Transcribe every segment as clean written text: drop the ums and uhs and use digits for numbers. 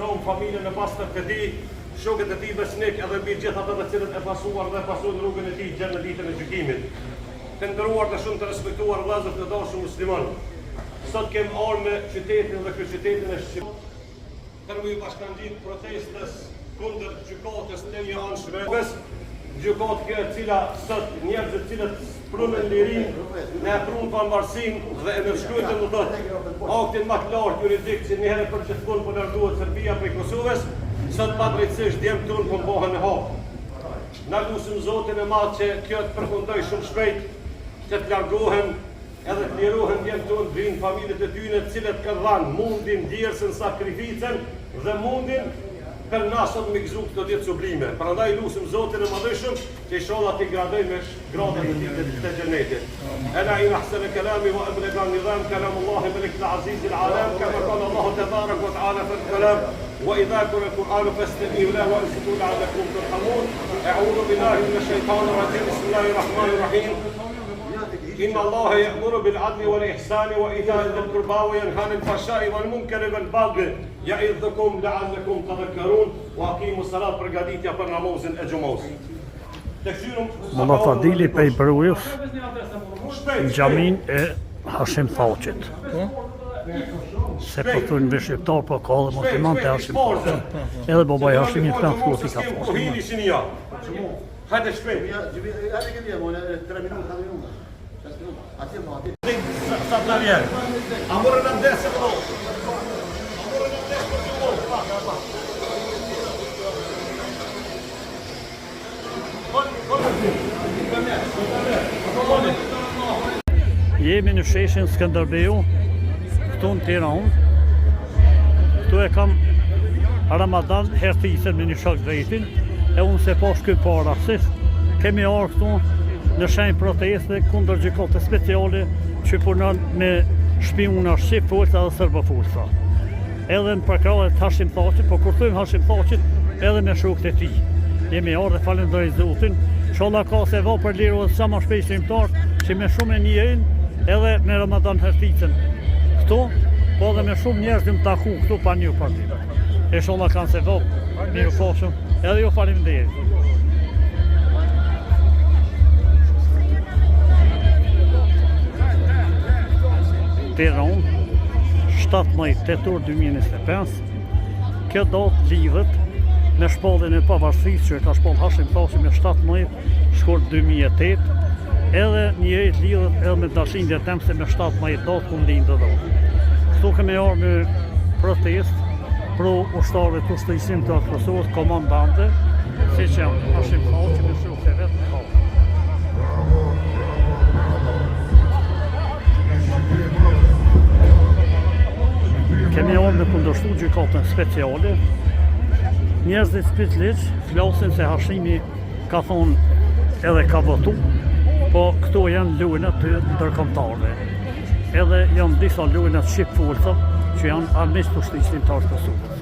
shoqëron familjen e pastër të tij, shokët e tij besnik edhe mbi gjithë ata të cilët e pasuar dhe pasojnë rrugën e tij gjë në ditën e gjykimit. Të nderuar dhe shumë të respektuar vëllezër të dashur musliman. Sot kem ardhur në qytetin dhe kryeqytetin e Shqipërisë për me bashkangjit protestës kundër gjykatës të njëanshme. Gjykatë kjo e cila sot njerëzit cilët prunën lirin, ne prunë pavarësinë dhe e nënshkruajtën do thotë aktin më të lartë juridik që njëherë për gjithmonë po largohet Serbia prej Kosovës, sot padrejtisht djemt tonë po bëhen e hap. Na lutim Zotin e Madh që kjo të përfundojë shumë shpejt, që të largohen edhe të lirohen djemt tonë vinë familjet e tyre të cilët kanë dhënë mundin, djersën, sakrificën dhe mundin për na sot me gëzu këto ditë sublime. Prandaj lutim Zotin e Madhëshëm që inshallah t'i gradoj me gradën e të xhenetit. Ana in ahsana kalami wa ablaga nizam kalam Allah malik al-aziz al-alam kama qala Allah tabarak wa ta'ala fi al-kalam wa idha qira al-Qur'an fastami'u lahu wa ansitu la'allakum turhamun. A'udhu billahi minash shaitanir rajim. Bismillahir rahmanir rahim. إن الله يأمر بالعدل والإحسان وإيتاء ذي القربى وينهى عن الفحشاء والمنكر والبغي يعظكم لعلكم تذكرون وأقيموا الصلاة përgatitja për namazin e xumos. Molla Fadili pej Brujës në xhamin e Hashim Thaqit. Se po thunë me shqiptar, po ka dhe musliman të Hashim Thaqit. Edhe babaj Hashimi plan shkruat i ka thonë. Hajde shpejt. Sa të vjerë. Amore në desë të lo. Amore në desë të lo. Jemi në sheshin Skënderbeu, këtu në Tiranë. Këtu e kam Ramadan hertisen me një shok drejtin, e unë se po shky para, se kemi arë këtu në shenjë proteste kundër gjykatës speciale që punon me shpiuna shqip forca dhe serbo forca. Edhe në përkrahje të Hashim Thaqit, po kur thojmë Hashim Thaqit edhe me shokët e tij. Jemi ardhur dhe falenderoj Zotin, inshallah ka se vao për lirohet sa më shpejt shqiptar që me shumë e njëjin edhe me Ramadan herticën këtu, po edhe me shumë njerëz të taku këtu pa një parti. Inshallah kanë se vao mirë fashëm, edhe ju faleminderit. Tiranë, 17 tetor 2025, kjo datë lidhet me shpalljen e pavarësisë që ka shpall Hashim Thaçi me 17 shkurt 2008, edhe njëjtë lidhet edhe me dashinë e temse me 17 datë ku lindë dhe. Këtu kemi ardhur në protestë pro ushtarëve të ushtrisë të Kosovës, komandante, siç janë Hashim Thaçi me shokët e vet. Kemi ardhur me kundërshtu gjykatën speciale. Njerëzit spitliq flasin se Hashimi ka thonë edhe ka votu, po këto janë lujnat të ndërkombëtarëve. Edhe janë disa lujnat shqip forca që janë armisht të ushtrisë të Kosovës.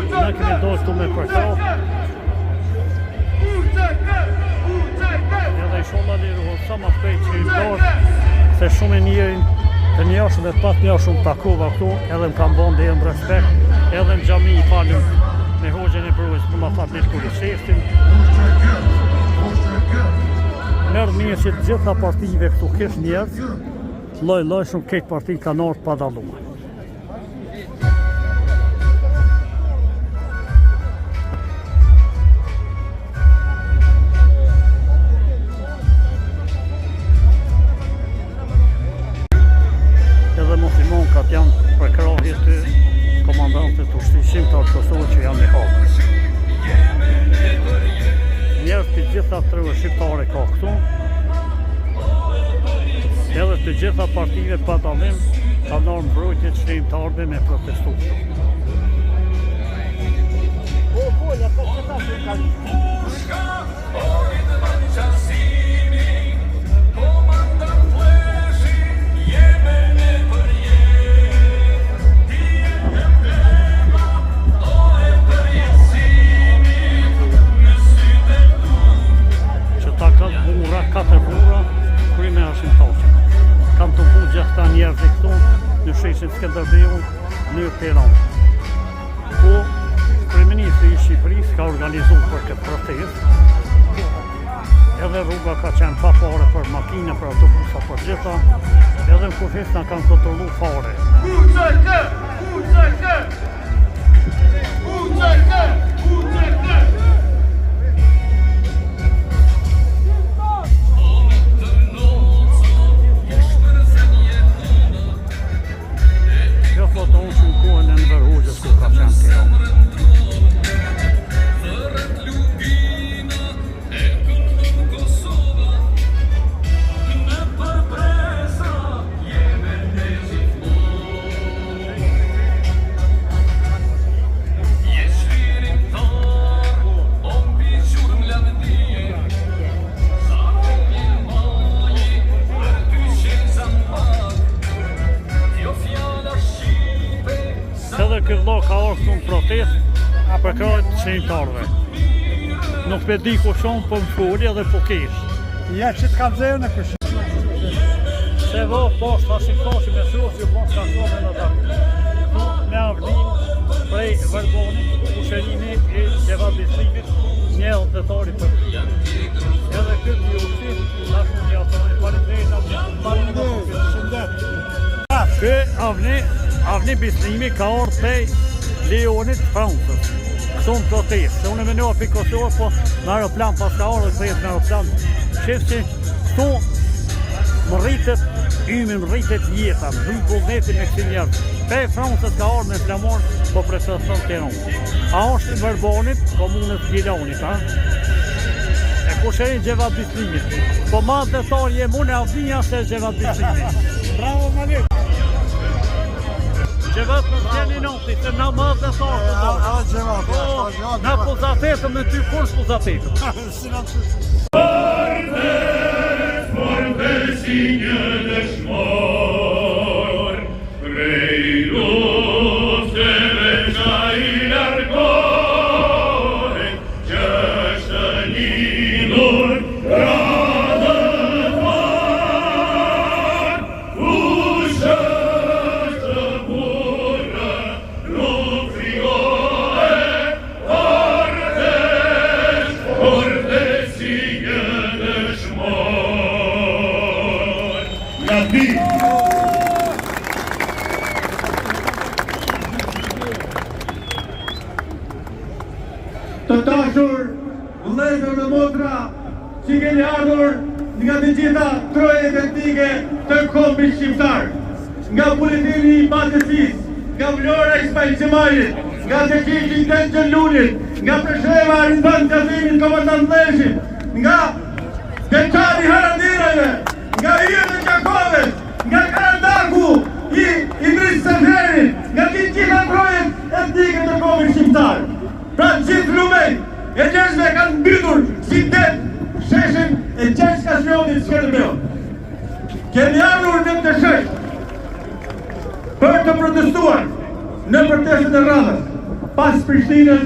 Ne kemi dorë këtu me përkrah. Edhe inshallah lirohet sa më shpejt që i dorë, se shumë e njërin të njashtë dhe pat një shumë takova këtu, edhe më kam bënë dhe në respekt, edhe në xhami i falën me hoxhën e Brujës, më ma fatë një kërë sheftin. Merë mirë që të gjitha partive këtu kish njerëz, loj shumë këtë parti kanë ardhur pa dalluar. Muslimankat janë përkrahje të komandantët të ushtrisë të Kosovës që janë në Hagë. Njerëz të gjitha treve shqiptare ka këtu, edhe të gjitha partive pa dallim kanë ardhur mbrojtje të shtrimtarëve me protestues. Katër burra, kry me Hashim Thaqin. Kam të bu gjitha njerëz këtu në sheshin Skënderbeu në Tiranë. Po Drejtori i Shqipërisë ka organizuar për këtë protestë. Edhe rruga ka qenë pa fare për makina, për autobusa, për gjitha. Edhe në kufis na kanë kontrollu fare. Kjo foton që në kohën e Enver Hoxhës ku ka qenë kjo. Edhe ky vëlla ka ardhur në protestë për krahët të shenjtarëve. Nuk pe di ku shumë, po më foli edhe po kesh. Ja që të kam zërë në kështë. Se vë poshtë tasim me sosi u bon shkasove në ta. Me avlim prej Vërbonit, usherimi e Gjevat Bislimit, një udhëtari për pia. Edhe ky mjusi, nashun një atoni, parimdrejta, shëndet. Ky Avni Bislimi ka ardhur prej Leonit Francës. Këtu në protestë, se unë e menova për Kosovë, po në aeroplan pas ka ardhur të jetë në aeroplan. Shef që këtu më rritet ymi, më rritet jeta, më rritet vullneti me kësi njerëz. Prej Francës ka ardhur me flamor, po preseson Tiranë. A është i Vërbonit, komunës Gjilanit, ha? E kusherin Gjevat Bislimit. Po ma detar jem unë e avdinja se Gjevat Bislimit. Bravo, Malik! Gjevat në t'jeni noti, se na ma detar të dorë. Na pozatetëm me ty, kur s'pozatetëm? Fortes si një dëshmor, prej lufteve qa i largohen, që është lindur radhët marë, kush është burë, nuk frigohet, fortes si një dëshmor. Nabi! Të dashur, vëllezër dhe motra, që keni ardhur nga të gjitha trojet etnike të kombit shqiptar, nga buletini i Batësis, nga Vlora Ismail Qemalit, nga Tekiqi Den Gjellunit, nga Presheva Rindan Gjazimit Komandant Leshit, nga Deqani Harandirave, nga Ijet e Gjakoves, nga Karandaku i Idris Seferit, nga të gjitha trojet etnike të kombit shqiptar. Pra gjithë lumej e njerëzve kanë mbytur si det sheshin e Gjeshkashmionit Skënderbeu. Kemi ardhur në këtë shesh për të protestuar në protestën e radhës pas Prishtinës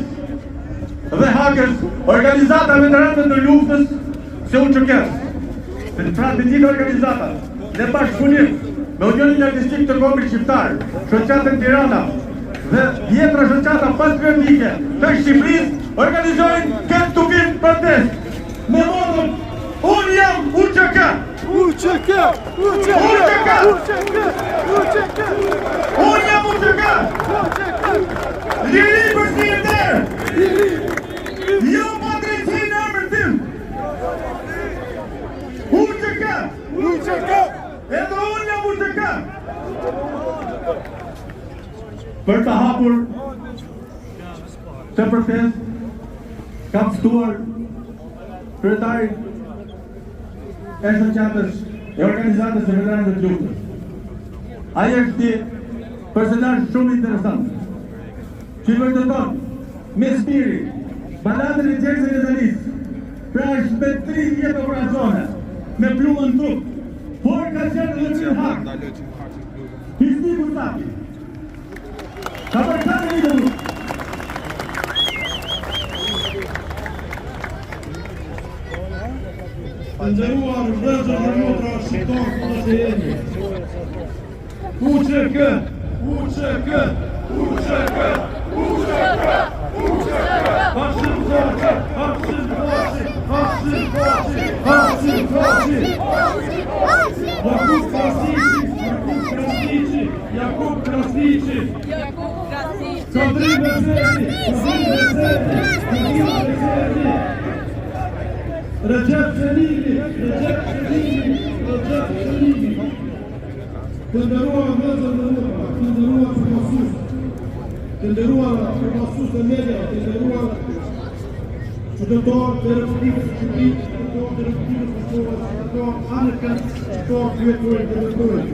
dhe Hakës, organizata veteranëve të luftës se UÇK-s. Pra të gjithë organizatat në bashkëpunim me Unionin Artistik të Kombit Shqiptar, Shoqatën Tirana dhe vjetra shoqata patriotike të Shqipërisë organizojnë këtë tupim protest me motton unë jam UÇK! UÇK! UÇK! UÇK! Unë jam UÇK! Liri për zyrtar! Jo patrici në emrin tim! UÇK! UÇK! Edhe unë jam UÇK! Për të hapur të protest, kam ftuar kryetarin e shoqatës e organizatës e veteranëve të luftës. Ai është një personazh shumë interesant, që i vërteton me spirit baladën e Gjergjit e Dalis, pra është me 3 vjetë operacione, me plumën trup, por ka qenë edhe në hak. Hisni Mustafi. Ka përkane një të luft. Të nderuar vëllezër dhe motra shqiptar të jeni. UÇK! UÇK! UÇK! UÇK! UÇK! Krasniqi, Kadri Bezerdi, Recep Selimi, të nderuar vëllezër dhe motra, të nderuar përfaqësues, të nderuar përfaqësues të mediave, të nderuar qytetarë të Republikës së Shqipërisë, qytetarë të Republikës së Kosovës, qytetarë anëkënd, qytetarë kryetorë të territorit.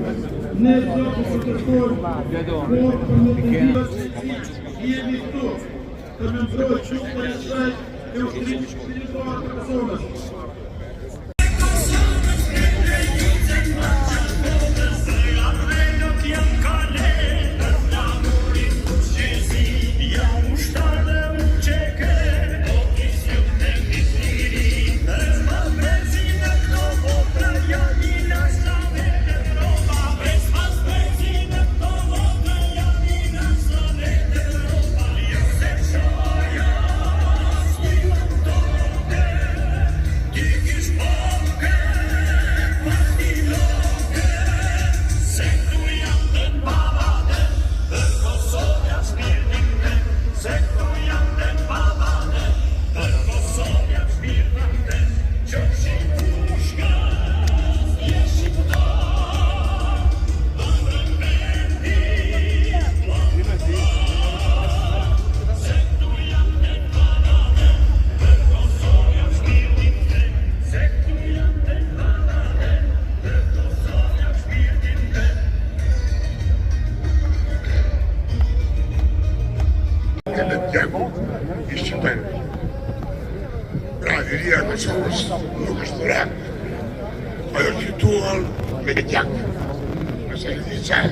Ne do të protestojmë për motivat jemi këtu të mençojmë shumë për shkak të ushtrimit shpirtëror të Kosovës. Braveria e Kosovës nuk është dhurat, ajo fituar me gjak. Nëse e di çaj.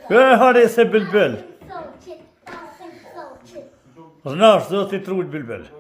Hare se bülbül. Rnash zoti trut bülbül.